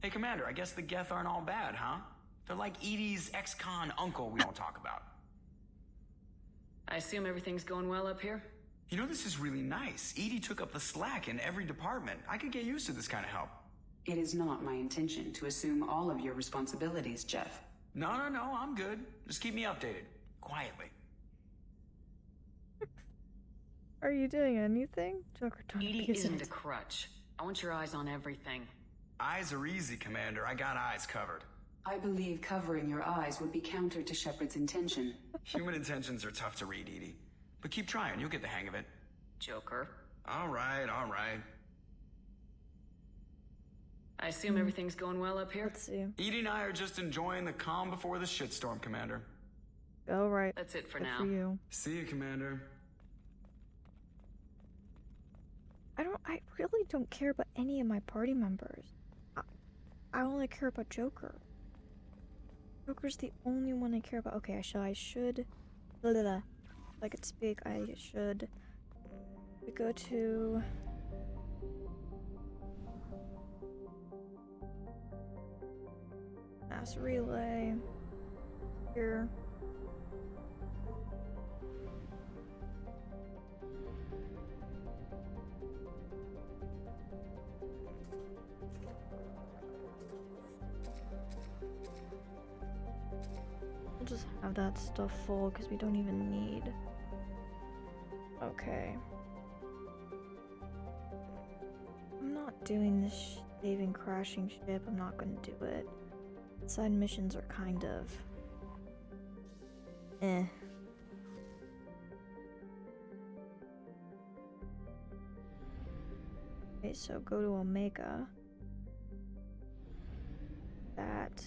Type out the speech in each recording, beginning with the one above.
Hey, Commander, I guess the Geth aren't all bad, huh? They're like Edie's ex-con uncle we don't talk about. I assume everything's going well up here? You know, this is really nice. Edie took up the slack in every department. I could get used to this kind of help. It is not my intention to assume all of your responsibilities, Jeff. No, I'm good. Just keep me updated. Quietly. Are you doing anything? Joker, don't Edie abuse isn't it. a crutch. I want your eyes on everything. Eyes are easy, Commander. I got eyes covered. I believe covering your eyes would be counter to Shepard's intention. Human intentions are tough to read, Edie. But keep trying, you'll get the hang of it. Joker. All right. I assume everything's going well up here? Let's see. Edie and I are just enjoying the calm before the shitstorm, Commander. All right. That's it for Good now. for you. See you, Commander. I really don't care about any of my party members. I only care about Joker. Joker's the only one I care about. Okay, I should. Blah, blah, blah. If I could speak, I should. We go to. Mass relay. Here. We'll just have that stuff full because we don't even need. Okay. I'm not doing this saving crashing ship. I'm not gonna do it. Side missions are kind of eh. Okay, so go to Omega. That.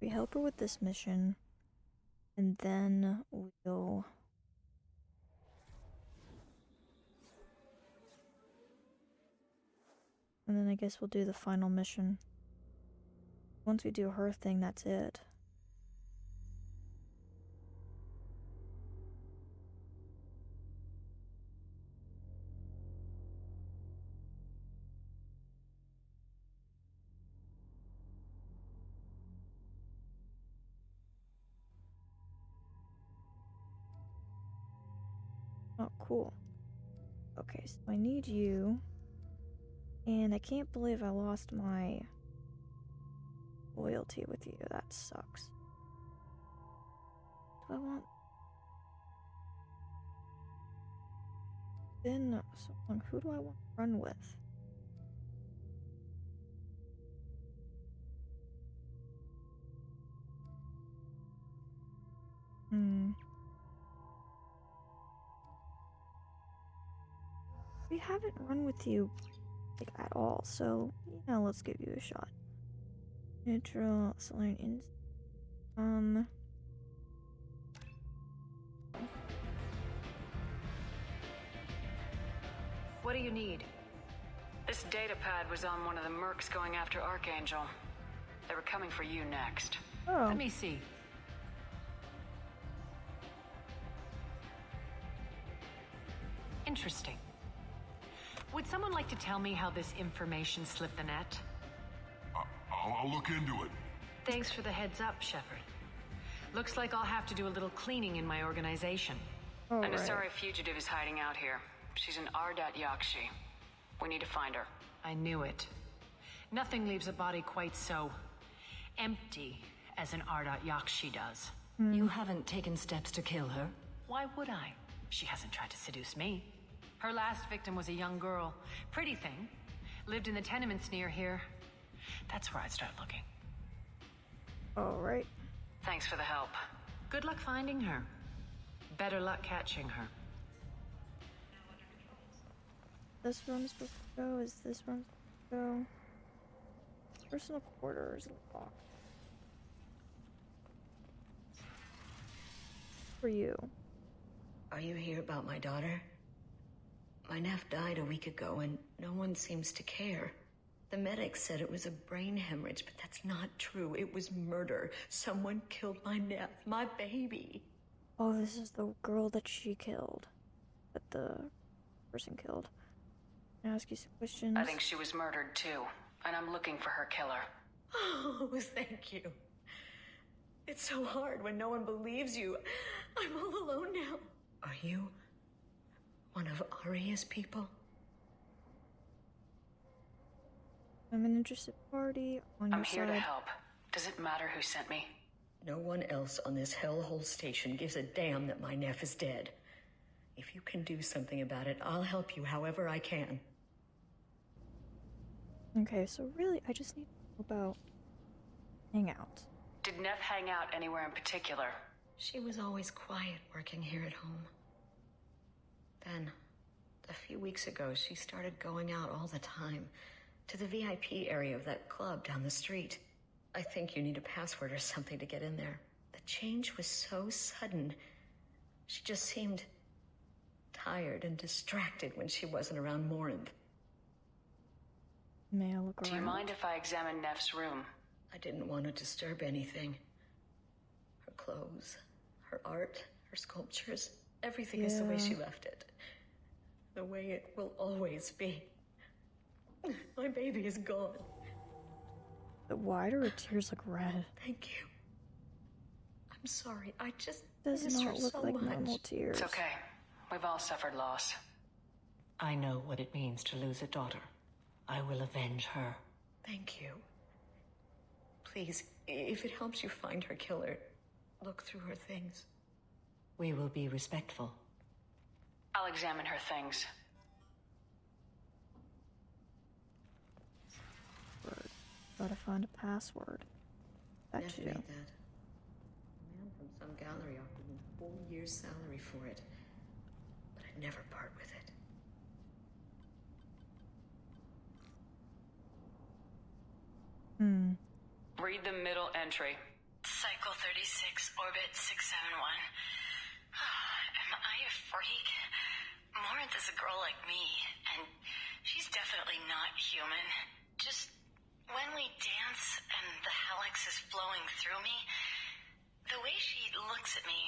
We help her with this mission, and then we'll. And then I guess we'll do the final mission. Once we do her thing, that's it. Oh, cool. Okay, so I need you. And I can't believe I lost my loyalty with you. That sucks. Do I want... Been so long. Who do I want to run with? We haven't run with you like at all, so yeah, let's give you a shot. Neutral, Solarian What do you need? This data pad was on one of the mercs going after Archangel. They were coming for you next. Oh. Let me see. Interesting. Would someone like to tell me how this information slipped the net? I'll look into it. Thanks for the heads up, Shepard. Looks like I'll have to do a little cleaning in my organization. Oh, An right. Asari fugitive is hiding out here. She's an Ardat Yakshi. We need to find her. I knew it. Nothing leaves a body quite so empty as an Ardat Yakshi does. You haven't taken steps to kill her? Why would I? She hasn't tried to seduce me. Her last victim was a young girl. Pretty thing. Lived in the tenements near here. That's where I'd start looking. Alright. Thanks for the help. Good luck finding her. Better luck catching her. This room's supposed to go. Is this room supposed to go? Personal quarters locked. For you. Are you here about my daughter? My nephew died a week ago and no one seems to care. The medics said it was a brain hemorrhage, but that's not true. It was murder. Someone killed my Neff, my baby. Oh, this is the girl that she killed. That the person killed. Can I ask you some questions? I think she was murdered too, and I'm looking for her killer. Oh, thank you. It's so hard when no one believes you. I'm all alone now. Are you one of Aria's people? I'm an interested party on your I'm here side. to help. Does it matter who sent me? No one else on this hellhole station gives a damn that my Neff is dead. If you can do something about it, I'll help you however I can. Okay, so really, I just need to know about hang out. Did Neff hang out anywhere in particular? She was always quiet working here at home. Then, a few weeks ago, she started going out all the time to the VIP area of that club down the street. I think you need a password or something to get in there. The change was so sudden. She just seemed tired and distracted when she wasn't around Morinth. May I look around? Do you mind if I examine Neff's room? I didn't want to disturb anything. Her clothes, her art, her sculptures, everything is the way she left it. The way it will always be. My baby is gone. Why do her tears look red? Thank you. I'm sorry. I just Does miss her not look so like much. normal tears. It's okay. We've all suffered loss. I know what it means to lose a daughter. I will avenge her. Thank you. Please, if it helps you find her killer, look through her things. We will be respectful. I'll examine her things. Gotta find a password. That Neff you made do. that. A man from some gallery offered me 4 years' salary for it. But I'd never part with it. Read the middle entry. Cycle 36, orbit 671. Am I a freak? Morinth is a girl like me, and she's definitely not human. Just when we dance and the helix is flowing through me, the way she looks at me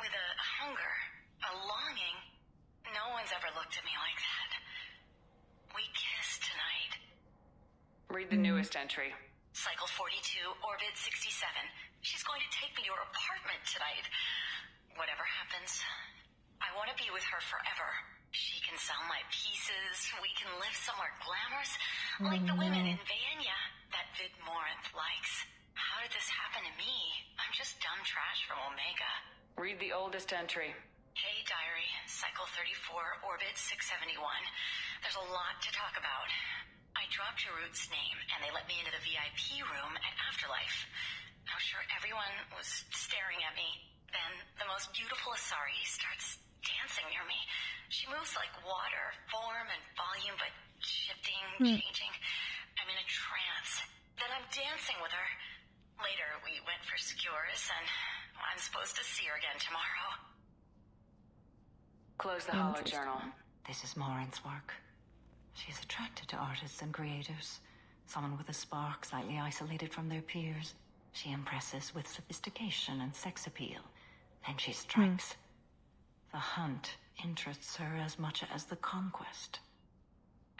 with a hunger, a longing, no one's ever looked at me like that. We kissed tonight. Read the newest entry. Cycle 42, orbit 67. She's going to take me to her apartment tonight. Whatever happens, I want to be with her forever. She can sell my pieces. We can live somewhere glamorous, like the women in Vanya that Vid Morinth likes. How did this happen to me? I'm just dumb trash from Omega. Read the oldest entry. Hey, diary. Cycle 34, orbit 671. There's a lot to talk about. I dropped Jarut's name, and they let me into the VIP room at Afterlife. I'm sure everyone was staring at me. Then the most beautiful Asari starts dancing near me. She moves like water, form and volume, but shifting, changing. I'm in a trance. Then I'm dancing with her. Later, we went for skewers, and I'm supposed to see her again tomorrow. Close the hollow journal. This is Morinth's work. She's attracted to artists and creators. Someone with a spark, slightly isolated from their peers. She impresses with sophistication and sex appeal. Then she strikes. The hunt interests her as much as the conquest.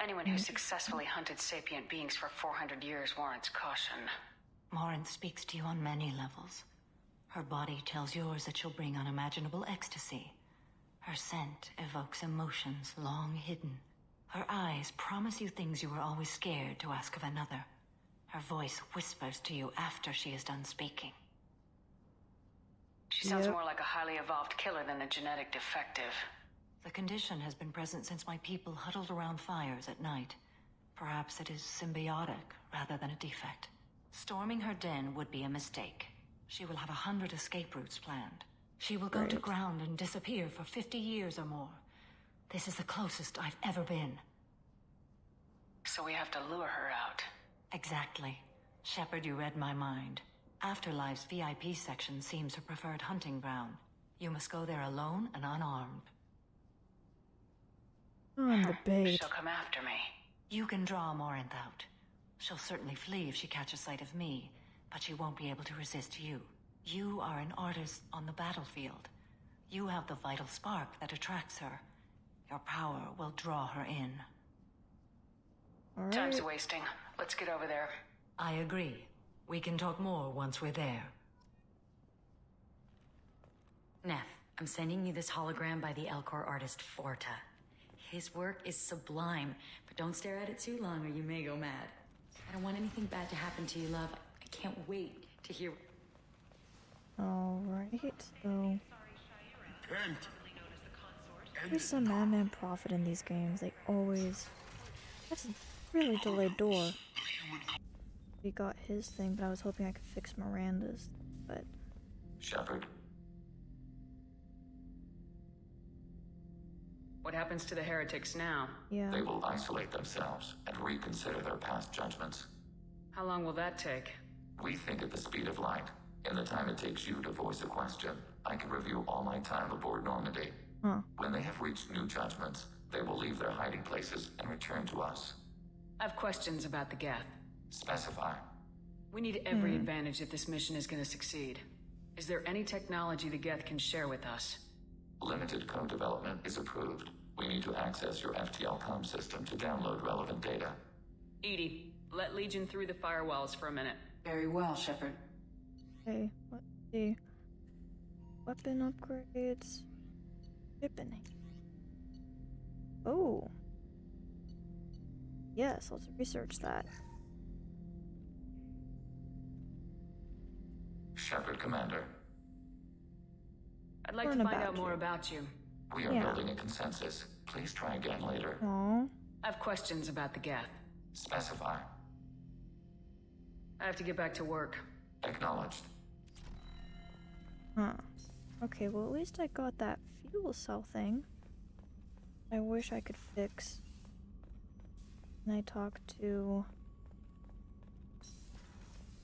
Anyone who successfully hunted sapient beings for 400 years warrants caution. Morinth speaks to you on many levels. Her body tells yours that she'll bring unimaginable ecstasy. Her scent evokes emotions long hidden. Her eyes promise you things you were always scared to ask of another. Her voice whispers to you after she is done speaking. She sounds more like a highly evolved killer than a genetic defective. The condition has been present since my people huddled around fires at night. Perhaps it is symbiotic rather than a defect. Storming her den would be a mistake. She will have 100 escape routes planned. She will go to ground and disappear for 50 years or more. This is the closest I've ever been. So we have to lure her out. Exactly. Shepard, you read my mind. Afterlife's VIP section seems her preferred hunting ground. You must go there alone and unarmed. I'm the bait. She'll come after me. You can draw Morinth out. She'll certainly flee if she catches sight of me, but she won't be able to resist you. You are an artist on the battlefield. You have the vital spark that attracts her. Your power will draw her in. Alright. Time's wasting. Let's get over there. I agree. We can talk more once we're there. Neff, I'm sending you this hologram by the Elcor artist Forta. His work is sublime, but don't stare at it too long or you may go mad. I don't want anything bad to happen to you, love. I can't wait to hear... Alright, so... Repent. There's some madman prophet in these games. They always... That's a really delayed door. We got his thing, but I was hoping I could fix Miranda's, but... Shepard, What happens to the heretics now? Yeah. they will isolate themselves and reconsider their past judgments. How long will that take? We think at the speed of light. In the time it takes you to voice a question, I can review all my time aboard Normandy. Huh. When they have reached new judgments, they will leave their hiding places and return to us. I have questions about the Geth. Specify. We need every advantage if this mission is going to succeed. Is there any technology the Geth can share with us? Limited code development is approved. We need to access your FTL comm system to download relevant data. Edie, let Legion through the firewalls for a minute. Very well, Shepard. Okay, let's see. Weapon upgrades. Shipping. Oh. Yes, let's research that. Shepard, Commander. I'd like to Learn find out about more you. about you. We are Yeah. building a consensus. Please try again later. Aw. I have questions about the Geth. Specify. I have to get back to work. Acknowledged. Huh. Okay, well at least I got that fuel cell thing. I wish I could fix. And I talked to...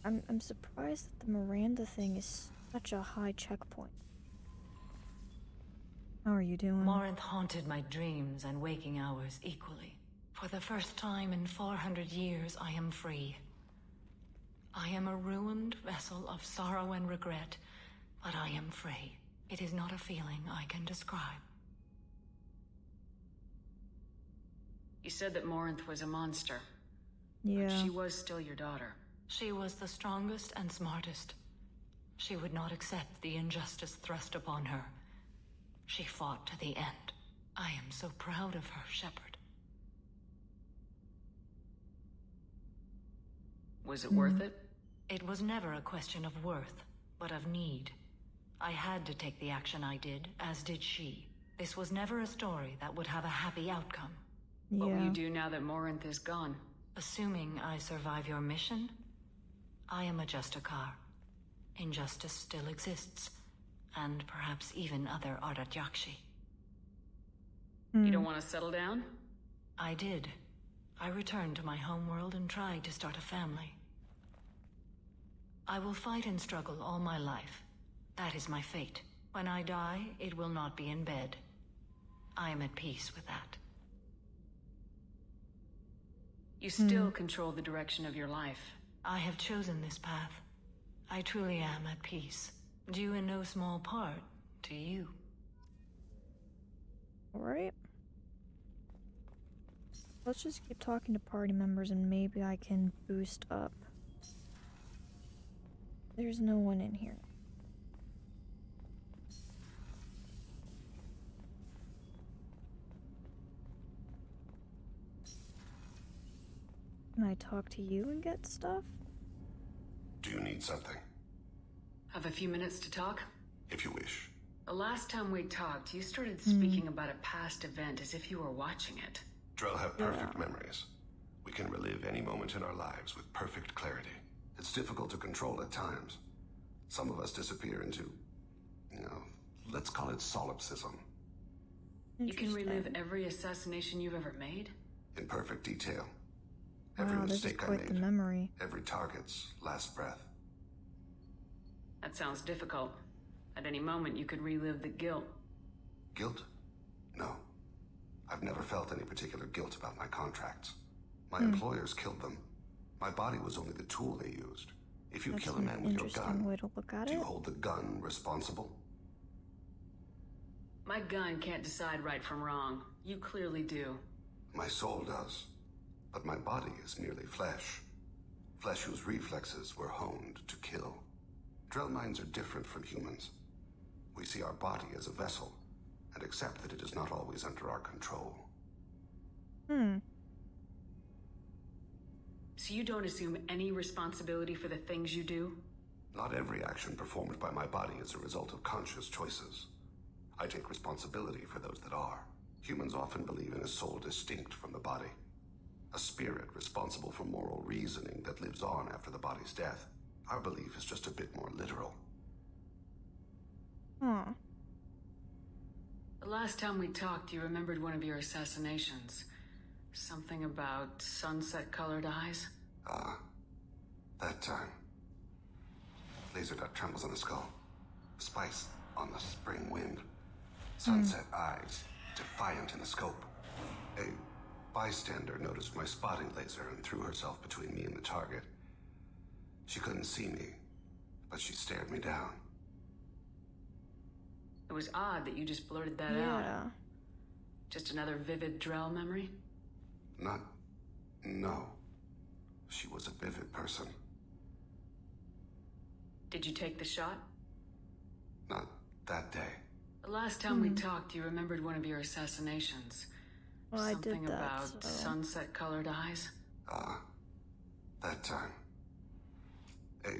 I'm surprised that the Miranda thing is such a high checkpoint. How are you doing? Morinth haunted my dreams and waking hours equally. For the first time in 400 years, I am free. I am a ruined vessel of sorrow and regret, but I am free. It is not a feeling I can describe. You said that Morinth was a monster. Yeah. But she was still your daughter. She was the strongest and smartest. She would not accept the injustice thrust upon her. She fought to the end. I am so proud of her, Shepard. Was it worth it? It was never a question of worth, but of need. I had to take the action I did, as did she. This was never a story that would have a happy outcome. What will Yeah. you do now that Morinth is gone? Assuming I survive your mission, I am a Justicar. Injustice still exists, and perhaps even other Ardat Yakshi. You don't want to settle down? I did. I returned to my homeworld and tried to start a family. I will fight and struggle all my life. That is my fate. When I die, it will not be in bed. I am at peace with that. You still control the direction of your life. I have chosen this path. I truly am at peace, due in no small part to you. Alright. Let's just keep talking to party members and maybe I can boost up. There's no one in here. Can I talk to you and get stuff? Do you need something? Have a few minutes to talk? If you wish. The last time we talked, you started speaking about a past event as if you were watching it. Drell have perfect memories. We can relive any moment in our lives with perfect clarity. It's difficult to control at times. Some of us disappear into, let's call it solipsism. You can relive Interesting. every assassination you've ever made? In perfect detail. Every Wow, this is mistake I quite the made. memory. Every target's last breath. That sounds difficult. At any moment, you could relive the guilt. Guilt? No. I've never felt any particular guilt about my contracts. My employers killed them. My body was only the tool they used. If you That's kill a an man with your interesting gun, way to look at do you it. hold the gun responsible? My gun can't decide right from wrong. You clearly do. My soul does. But my body is merely flesh. Flesh whose reflexes were honed to kill. Drell minds are different from humans. We see our body as a vessel, and accept that it is not always under our control. So you don't assume any responsibility for the things you do? Not every action performed by my body is a result of conscious choices. I take responsibility for those that are. Humans often believe in a soul distinct from the body. A spirit responsible for moral reasoning that lives on after the body's death. Our belief is just a bit more literal. Huh. The last time we talked, you remembered one of your assassinations. Something about sunset-colored eyes? That time. Laser dot trembles on the skull. Spice on the spring wind. Sunset eyes, defiant in the scope. A bystander noticed my spotting laser and threw herself between me and the target. She couldn't see me, but she stared me down. It was odd that you just blurted that out. Yeah. Just another vivid Drell memory? No. She was a vivid person. Did you take the shot? Not that day. The last time we talked, you remembered one of your assassinations. Well, I Something did that, about so... sunset-colored eyes? That time. A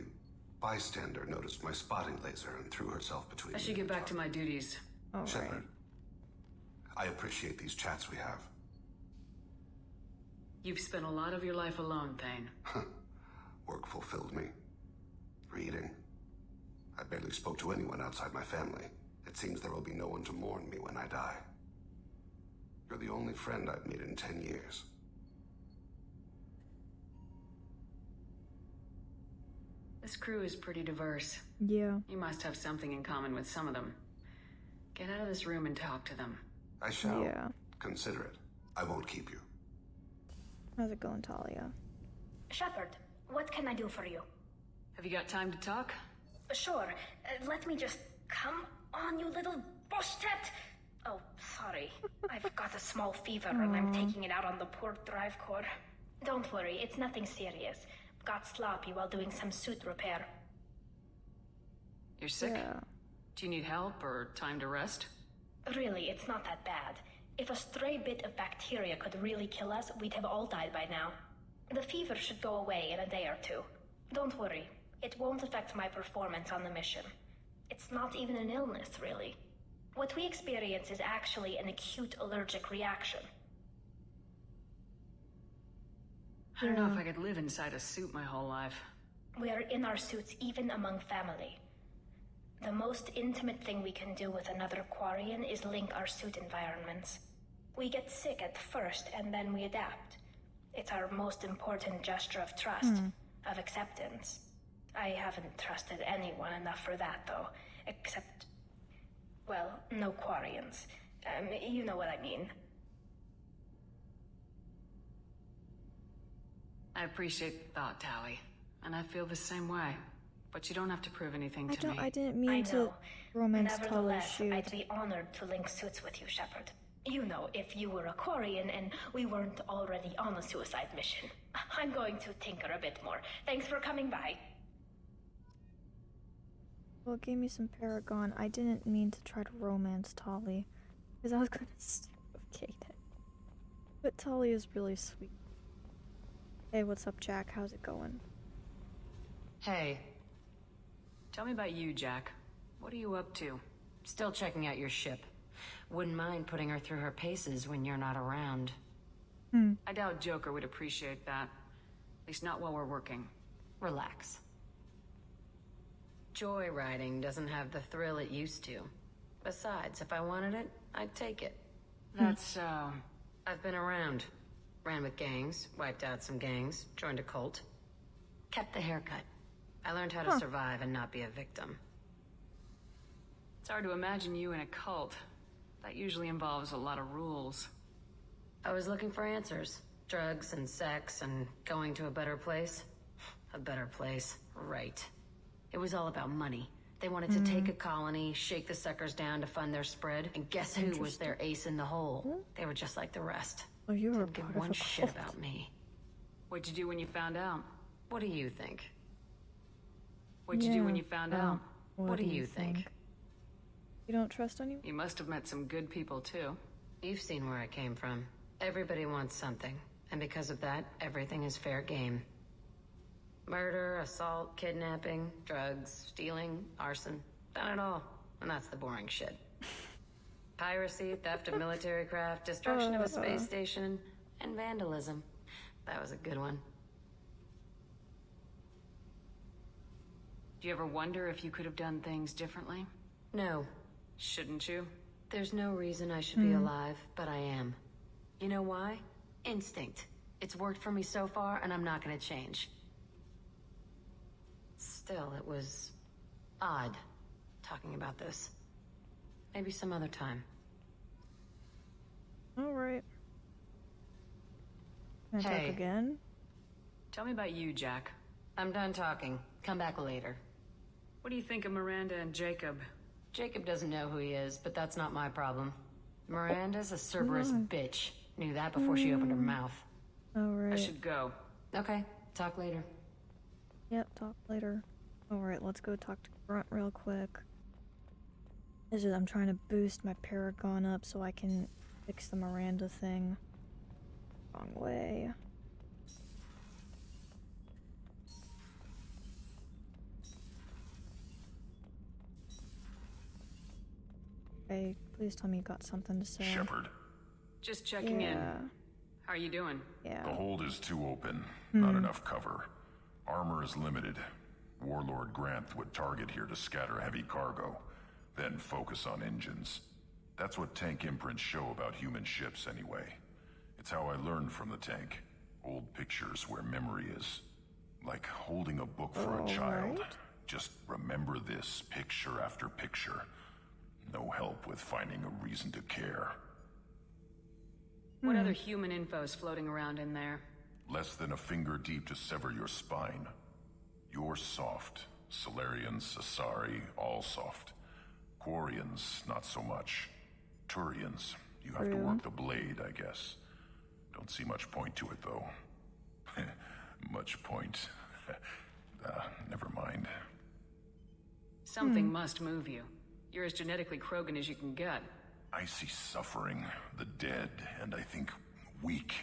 bystander noticed my spotting laser and threw herself between I me should and get the back to my duties. All Shepard, right. I appreciate these chats we have. You've spent a lot of your life alone, Thane. Work fulfilled me. Reading. I barely spoke to anyone outside my family. It seems there will be no one to mourn me when I die. You're the only friend I've made in 10 years. This crew is pretty diverse. Yeah. You must have something in common with some of them. Get out of this room and talk to them. I shall. Yeah. Consider it. I won't keep you. How's it going, Talia? Shepard, what can I do for you? Have you got time to talk? Sure. Let me just... Come on, you little bullshit! Oh, sorry. I've got a small fever and I'm taking it out on the poor drive core. Don't worry, it's nothing serious. Got sloppy while doing some suit repair. You're sick? Yeah. Do you need help or time to rest? Really, it's not that bad. If a stray bit of bacteria could really kill us, we'd have all died by now. The fever should go away in a day or two. Don't worry, it won't affect my performance on the mission. It's not even an illness, really. What we experience is actually an acute allergic reaction. I don't know if I could live inside a suit my whole life. We are in our suits even among family. The most intimate thing we can do with another Quarian is link our suit environments. We get sick at first and then we adapt. It's our most important gesture of trust, of acceptance. I haven't trusted anyone enough for that, though, except... well, no Quarians. You know what I mean. I appreciate the thought, Tally. And I feel the same way. But you don't have to prove anything to me. I didn't I mean to know. romance Talia's Nevertheless, shoot. I'd be honored to link suits with you, Shepard. You know, if you were a Quarian and we weren't already on a suicide mission. I'm going to tinker a bit more. Thanks for coming by. Well, it gave me some Paragon. I didn't mean to try to romance Tali, because I was gonna stay with Kaden. But Tali is really sweet. Hey, what's up, Jack? How's it going? Hey. Tell me about you, Jack. What are you up to? Still checking out your ship. Wouldn't mind putting her through her paces when you're not around. I doubt Joker would appreciate that. At least not while we're working. Relax. Joyriding doesn't have the thrill it used to. Besides, if I wanted it, I'd take it. That's, I've been around. Ran with gangs, wiped out some gangs, joined a cult. Kept the haircut. I learned how to survive and not be a victim. It's hard to imagine you in a cult. That usually involves a lot of rules. I was looking for answers. Drugs and sex and going to a better place. A better place, right. It was all about money. They wanted to take a colony, shake the suckers down to fund their spread, and guess who was their ace in the hole? They were just like the rest. Oh, you were Didn't give part of one a shit cult. about me. What'd you do when you found out? What do you think? What'd you do when you found out? What do you think? You don't trust anyone? You must have met some good people, too. You've seen where I came from. Everybody wants something, and because of that, everything is fair game. Murder, assault, kidnapping, drugs, stealing, arson. Done it all. And that's the boring shit. Piracy, theft of military craft, destruction of a space station, and vandalism. That was a good one. Do you ever wonder if you could have done things differently? No. Shouldn't you? There's no reason I should be alive, but I am. You know why? Instinct. It's worked for me so far, and I'm not gonna change. Still, it was odd talking about this. Maybe some other time. Alright. Can I talk Hey. again? Tell me about you, Jack. I'm done talking. Come back later. What do you think of Miranda and Jacob? Jacob doesn't know who he is, but that's not my problem. Miranda's a Cerberus bitch. Knew that before she opened her mouth. Alright. I should go. Okay, talk later. Yep, talk later. Alright, let's go talk to Grunt real quick. I'm trying to boost my Paragon up so I can fix the Miranda thing. Wrong way. Okay, please tell me you got something to say. Shepard, Just checking in. Yeah. How are you doing? Yeah. the hold is too open. Not enough cover. Armor is limited. Warlord Grant would target here to scatter heavy cargo, then focus on engines. That's what tank imprints show about human ships anyway. It's how I learned from the tank. Old pictures where memory is. Like holding a book for a child. Just remember this picture after picture. No help with finding a reason to care. What other human info is floating around in there? Less than a finger deep to sever your spine. You're soft. Solarians, Asari, all soft. Quarians, not so much. Turians, you have to work the blade, I guess. Don't see much point to it, though. Much point. Never mind. Something must move you. You're as genetically Krogan as you can get. I see suffering, the dead, and I think weak.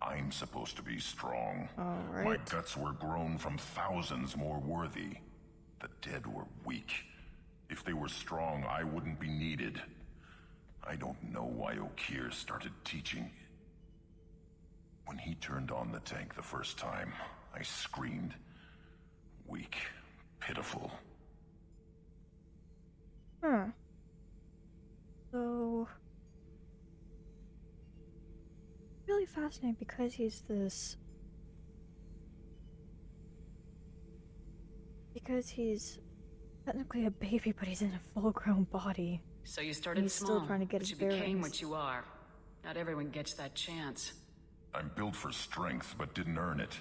I'm supposed to be strong. My guts were grown from thousands more worthy. The dead were weak. If they were strong, I wouldn't be needed. I don't know why Okir started teaching. When he turned on the tank the first time, I screamed. Weak, pitiful. Huh. So... really fascinating because he's this... Because he's technically a baby, but he's in a full-grown body. So you started He's small, still trying to get but his you became bearings. what you are. Not everyone gets that chance. I'm built for strength, but didn't earn it.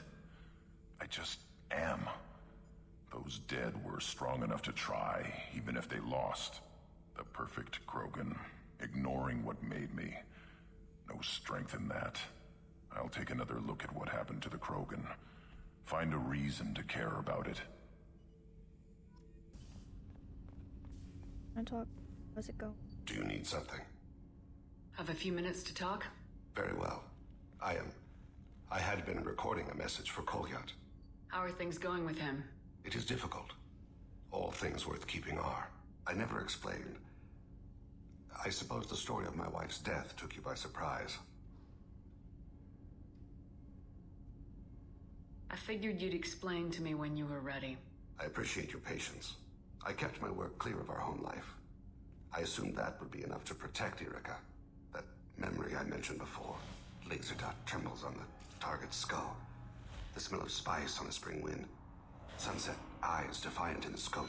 I just am. Those dead were strong enough to try, even if they lost. The perfect Krogan, ignoring what made me. No strength in that. I'll take another look at what happened to the Krogan. Find a reason to care about it. Can I talk? How's it go? Do you need something? Have a few minutes to talk? Very well. I had been recording a message for Kolyat. How are things going with him? It is difficult. All things worth keeping are. I never explained. I suppose the story of my wife's death took you by surprise. I figured you'd explain to me when you were ready. I appreciate your patience. I kept my work clear of our home life. I assumed that would be enough to protect Erica. That memory I mentioned before. Laser dot trembles on the target's skull. The smell of spice on a spring wind. Sunset eyes defiant in the scope.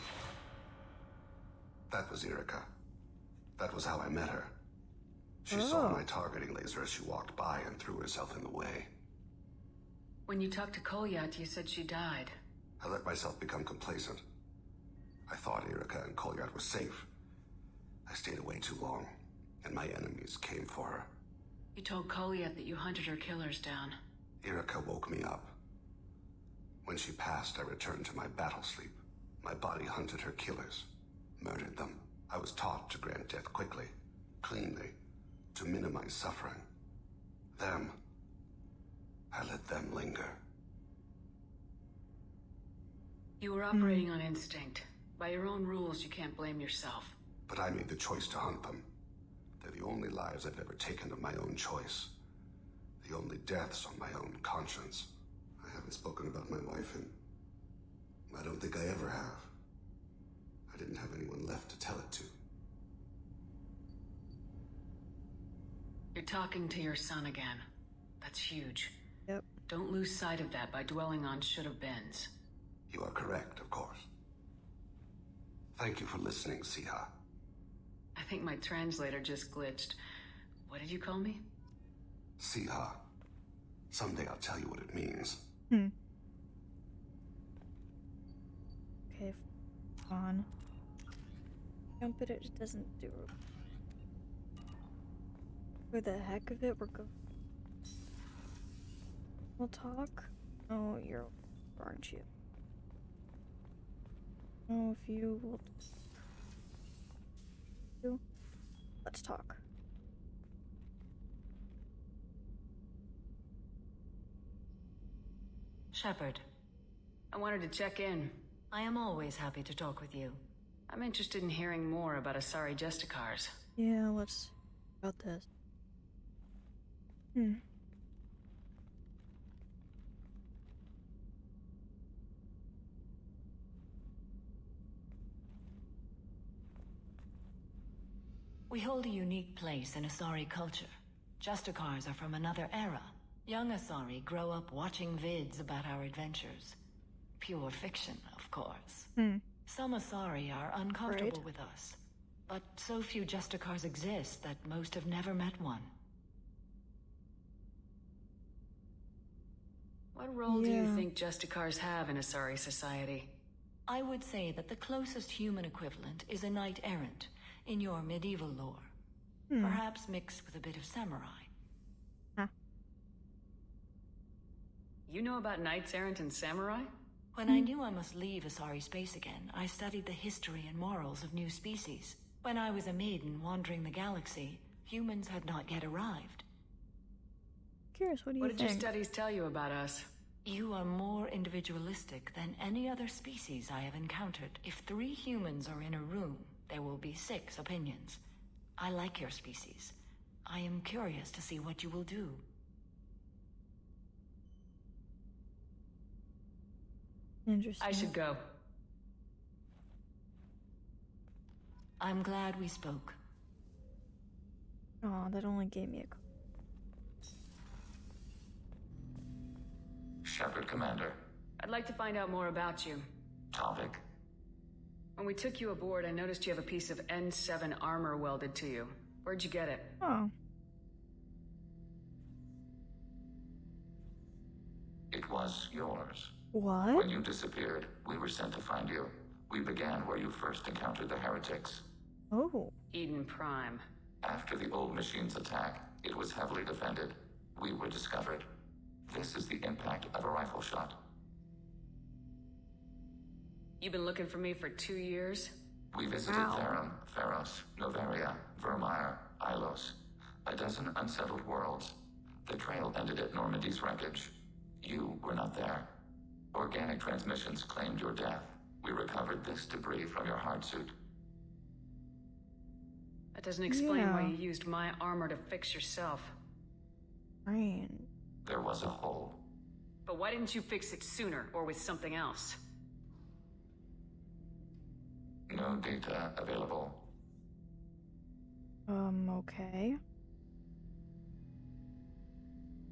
That was Erica. That was how I met her. She saw my targeting laser as she walked by and threw herself in the way. When you talked to Kolyat, you said she died. I let myself become complacent. I thought Erica and Kolyat were safe. I stayed away too long, and my enemies came for her. You told Kolyat that you hunted her killers down. Erica woke me up. When she passed, I returned to my battle sleep. My body hunted her killers, murdered them. I was taught to grant death quickly, cleanly, to minimize suffering. Them, I let them linger. You were operating on instinct. By your own rules, you can't blame yourself. But I made the choice to hunt them. They're the only lives I've ever taken of my own choice. The only deaths on my own conscience. I haven't spoken about my wife, and I don't think I ever have. I didn't have anyone left to tell it to. You're talking to your son again. That's huge. Yep. Don't lose sight of that by dwelling on should-have-beens. You are correct, of course. Thank you for listening, Siha. I think my translator just glitched. What did you call me? Siha. Someday I'll tell you what it means. Okay, fine. Jump it, it doesn't do it. For the heck of it, we're going. We'll talk. Oh, you're, aren't you? Oh, if you will. Let's talk. Shepard, I wanted to check in. I am always happy to talk with you. I'm interested in hearing more about Asari Justicars. Yeah, let's about this. We hold a unique place in Asari culture. Justicars are from another era. Young Asari grow up watching vids about our adventures. Pure fiction, of course. Some Asari are uncomfortable with us, but so few Justicars exist that most have never met one. What role do you think Justicars have in Asari society? I would say that the closest human equivalent is a knight-errant in your medieval lore. Perhaps mixed with a bit of samurai. You know about knights errant and samurai? When I knew I must leave Asari space again, I studied the history and morals of new species. When I was a maiden wandering the galaxy, humans had not yet arrived. Curious, what do you What think? did your studies tell you about us? You are more individualistic than any other species I have encountered. If 3 humans are in a room, there will be 6 opinions. I like your species. I am curious to see what you will do. Interesting. I should go. I'm glad we spoke. Aw, that only gave me a... Shepard, Commander. I'd like to find out more about you. Topic? When we took you aboard, I noticed you have a piece of N7 armor welded to you. Where'd you get it? Oh. It was yours. What? When you disappeared, we were sent to find you. We began where you first encountered the heretics. Oh. Eden Prime. After the old machine's attack, it was heavily defended. We were discovered. This is the impact of a rifle shot. You've been looking for me for 2 years? We visited Theron, Theros, Noveria, Vermeer, Ilos. A dozen unsettled worlds. The trail ended at Normandy's wreckage. You were not there. Organic transmissions claimed your death. We recovered this debris from your hard suit. That doesn't explain why you used my armor to fix yourself. Fine. There was a hole. But why didn't you fix it sooner, or with something else? No data available. Okay.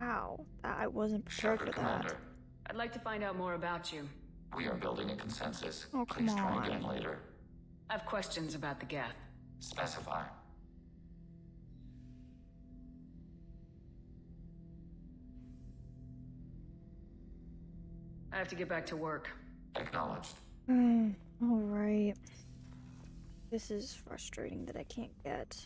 Wow, I wasn't prepared Shepard, for that. Commander. I'd like to find out more about you. We are building a consensus. Oh, come Please try on. again later. I have questions about the Geth. Specify. I have to get back to work. Acknowledged. Alright. This is frustrating that I can't get